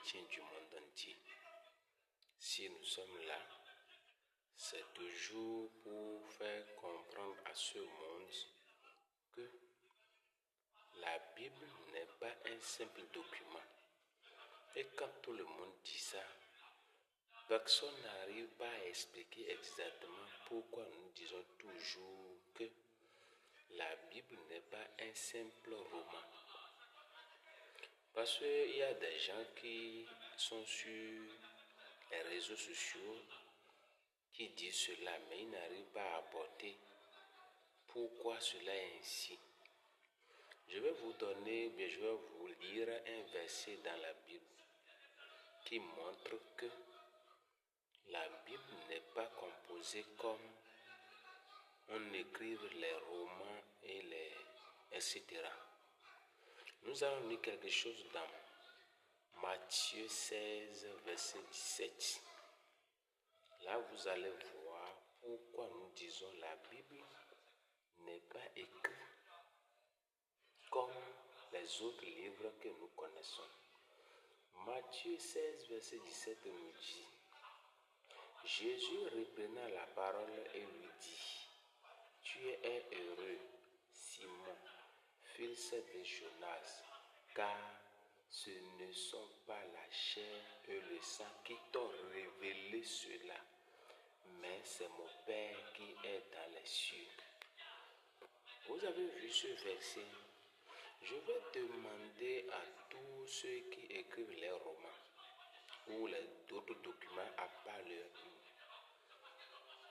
chrétiens du monde entier. Si nous sommes là, c'est toujours pour faire comprendre à ce monde que la Bible n'est pas un simple document. Et quand tout le monde dit ça, personne n'arrive pas à expliquer exactement pourquoi nous disons toujours que la Bible n'est pas un simple roman. Parce qu'il y a des gens qui sont sur les réseaux sociaux qui disent cela, mais ils n'arrivent pas à apporter pourquoi cela est ainsi. Je vais vous lire un verset dans la Bible qui montre que la Bible n'est pas composée comme on écrit les romans et etc. Nous allons lire quelque chose dans Matthieu 16, verset 17. Là, vous allez voir pourquoi nous disons la Bible n'est pas écrite comme les autres livres que nous connaissons. Matthieu 16, verset 17 nous dit: Jésus reprenant la parole et lui dit: Tu es heureux, Simon, fils de Jonas, car ce ne sont pas la chair et le sang qui t'ont révélé cela, mais c'est mon Père qui est dans les cieux. Vous avez vu ce verset? Je vais demander à tous ceux qui écrivent les romans ou d'autres documents à part leur nom,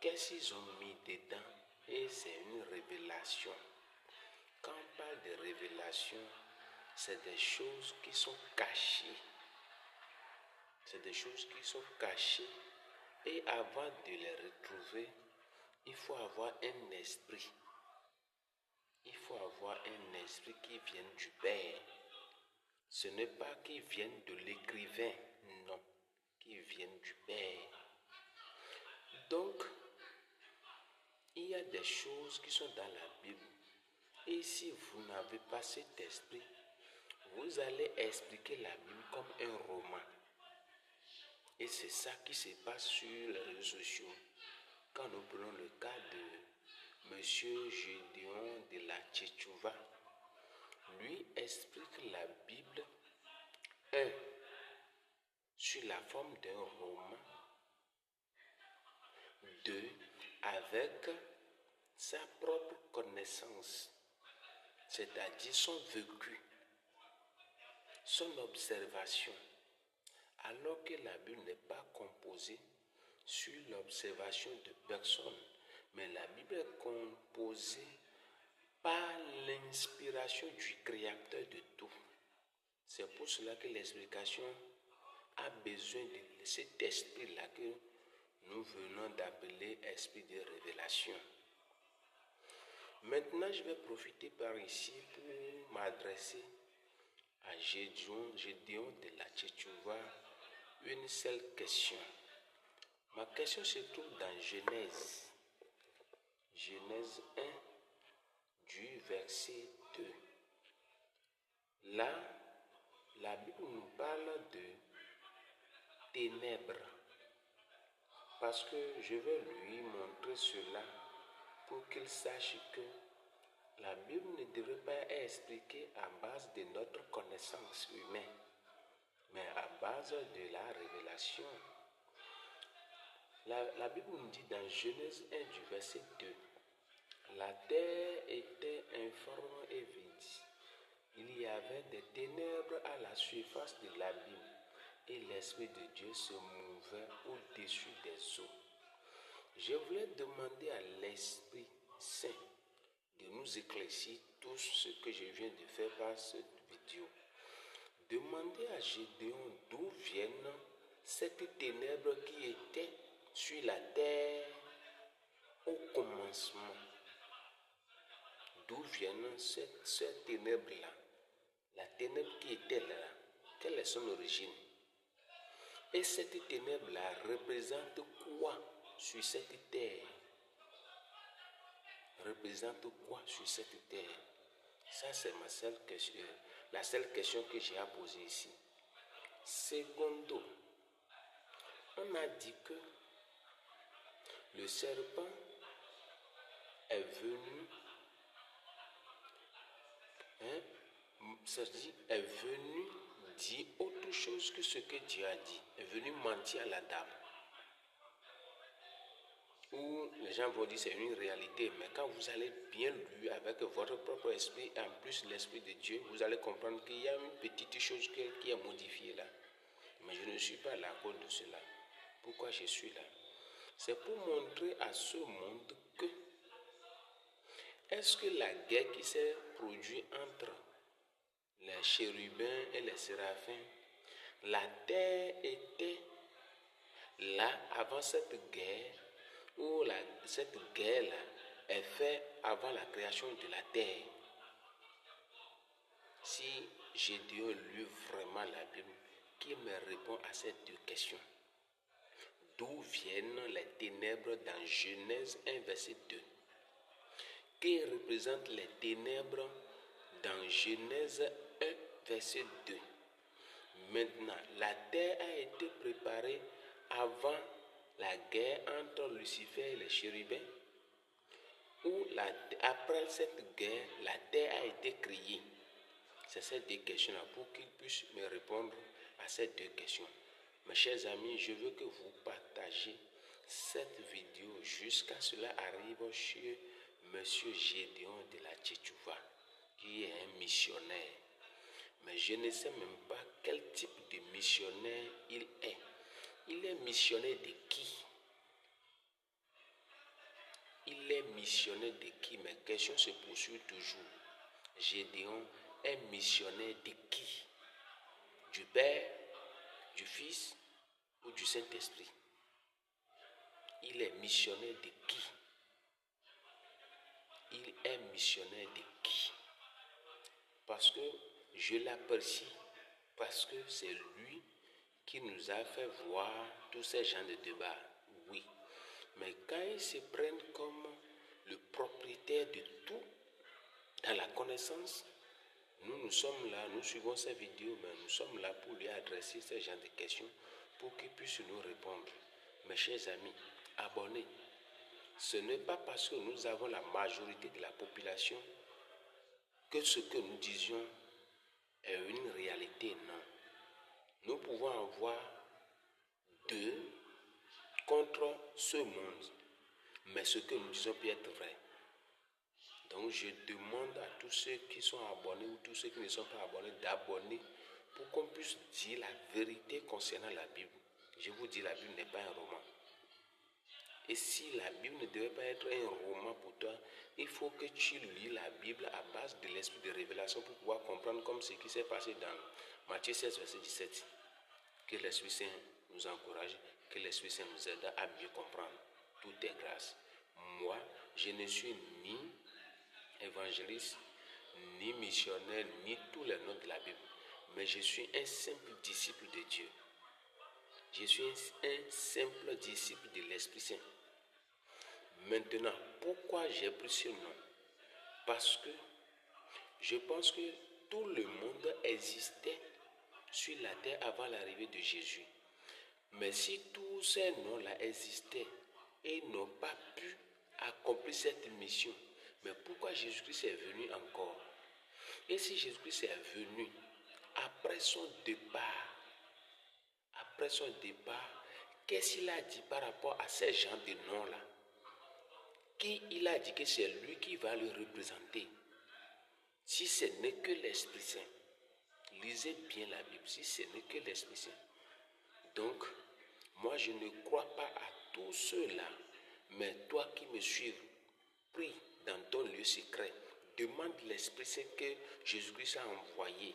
qu'est-ce qu'ils ont mis dedans? Et c'est une révélation. Quand on parle de révélation, c'est des choses qui sont cachées. C'est des choses qui sont cachées. Et avant de les retrouver, il faut avoir un esprit. Il faut avoir un esprit qui vient du Père. Ce n'est pas qui vient de l'écrivain, non, qui vient du Père. Donc, il y a des choses qui sont dans la Bible. Et si vous n'avez pas cet esprit, vous allez expliquer la Bible comme un roman. Et c'est ça qui se passe sur les réseaux sociaux. Quand nous prenons le cas de M. Gédéon de la Tchétchouva, lui explique la Bible, 1. sur la forme d'un roman, 2. avec sa propre connaissance, c'est-à-dire son vécu, son observation, alors que la Bible n'est pas composée sur l'observation de personne, mais la Bible est composée par l'inspiration du Créateur de tout. C'est pour cela que l'explication a besoin de cet esprit-là que nous venons d'appeler esprit de révélation. Maintenant, je vais profiter par ici pour m'adresser à Gédéon de la Tchétchouva une seule question. Ma question se trouve dans Genèse 1, du verset 2. Là, la Bible nous parle de ténèbres, parce que je vais lui montrer cela pour qu'il sache que la Bible ne devrait pas être expliquée à base de notre connaissance humaine, mais à base de la révélation. La Bible nous dit dans Genèse 1 du verset 2, la terre était informe et vide. Il y avait des ténèbres à la surface de l'abîme, et l'Esprit de Dieu se mouvait au-dessus des eaux. Je voulais demander à l'Esprit Saint de nous éclaircir tout ce que je viens de faire par cette vidéo. Demandez à Gédéon d'où viennent ces ténèbres qui étaient sur la terre au commencement. D'où viennent ces ténèbres-là? La ténèbre qui était là, quelle est son origine? Et cette ténèbre-là représente quoi sur cette terre? Représente quoi sur cette terre? Ça, c'est la seule question que j'ai à poser ici. Secondo, on a dit que le serpent est venu, c'est-à-dire est venu dire autre chose que ce que Dieu a dit, est venu mentir à la dame. Où les gens vont dire c'est une réalité, mais quand vous allez bien lire avec votre propre esprit, et en plus l'esprit de Dieu, vous allez comprendre qu'il y a une petite chose qui est modifiée là. Mais je ne suis pas là à cause de cela. Pourquoi je suis là? C'est pour montrer à ce monde que est-ce que la guerre qui s'est produite entre les chérubins et les séraphins, la terre était là avant cette guerre, ou cette guerre-là est faite avant la création de la terre? Si Gédéon lit vraiment la Bible, qui me répond à ces deux questions? D'où viennent les ténèbres dans Genèse 1, verset 2? Qui représente les ténèbres dans Genèse 1, verset 2? Maintenant, la terre a été préparée avant la guerre entre Lucifer et les chérubins, ou après cette guerre, la terre a été créée? C'est ces deux questions-là pour qu'ils puissent me répondre à ces deux questions. Mes chers amis, je veux que vous partagiez cette vidéo jusqu'à cela arrive chez Monsieur Gédéon de la Tchétchouva, qui est un missionnaire. Mais je ne sais même pas quel type de missionnaire il est. Il est missionnaire de qui? Il est missionnaire de qui? Mes questions se poursuivent toujours. Gédéon est missionnaire de qui? Du Père, du Fils ou du Saint-Esprit? Il est missionnaire de qui? Il est missionnaire de qui? Parce que je l'apprécie, parce que c'est lui qui nous a fait voir tous ces gens de débat, oui. Mais quand ils se prennent comme le propriétaire de tout dans la connaissance, nous sommes là, nous suivons ces vidéos, mais nous sommes là pour lui adresser ces genres de questions pour qu'il puisse nous répondre. Mes chers amis, abonnez. Ce n'est pas parce que nous avons la majorité de la population que ce que nous disions est une réalité, non. Nous pouvons avoir deux contre ce monde, mais ce que nous disons peut être vrai. Donc je demande à tous ceux qui sont abonnés ou tous ceux qui ne sont pas abonnés d'abonner pour qu'on puisse dire la vérité concernant la Bible. Je vous dis, la Bible n'est pas un roman. Et si la Bible ne devait pas être un roman pour toi, il faut que tu lis la Bible à base de l'esprit de révélation pour pouvoir comprendre comme ce qui s'est passé dans Matthieu 16, verset 17. Que l'Esprit Saint nous encourage, que l'Esprit Saint nous aide à mieux comprendre. Tout est grâce. Moi, je ne suis ni évangéliste, ni missionnaire, ni tous les noms de la Bible. Mais je suis un simple disciple de Dieu. Je suis un simple disciple de l'Esprit Saint. Maintenant, pourquoi j'ai pris ce nom? Parce que je pense que tout le monde existait sur la terre avant l'arrivée de Jésus. Mais si tous ces noms-là existaient et n'ont pas pu accomplir cette mission, mais pourquoi Jésus-Christ est venu encore? Et si Jésus-Christ est venu après son départ, qu'est-ce qu'il a dit par rapport à ces gens de noms-là? Qui il a dit que c'est lui qui va le représenter? Si ce n'est que l'Esprit Saint, lisez bien la Bible, si ce n'est que l'Esprit Saint. Donc, moi je ne crois pas à tous ceux-là, mais toi qui me suives, prie dans ton lieu secret, demande l'Esprit Saint que Jésus-Christ a envoyé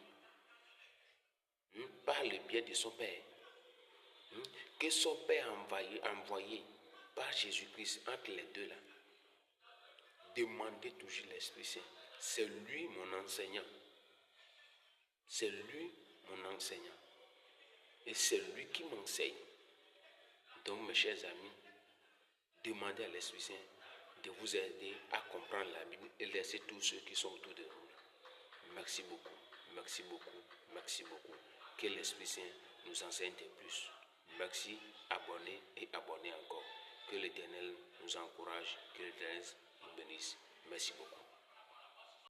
par le biais de son Père, que son Père a envoyé par Jésus-Christ entre les deux là. Demandez toujours l'Esprit Saint. C'est lui mon enseignant. C'est lui mon enseignant. Et c'est lui qui m'enseigne. Donc mes chers amis, demandez à l'Esprit Saint de vous aider à comprendre la Bible et laissez tous ceux qui sont autour de vous. Merci beaucoup, merci beaucoup, merci beaucoup. que l'Esprit Saint nous enseigne de plus. Merci, abonnez et abonnez encore. Que l'Éternel nous encourage, que l'Éternel nous bénisse. Merci beaucoup.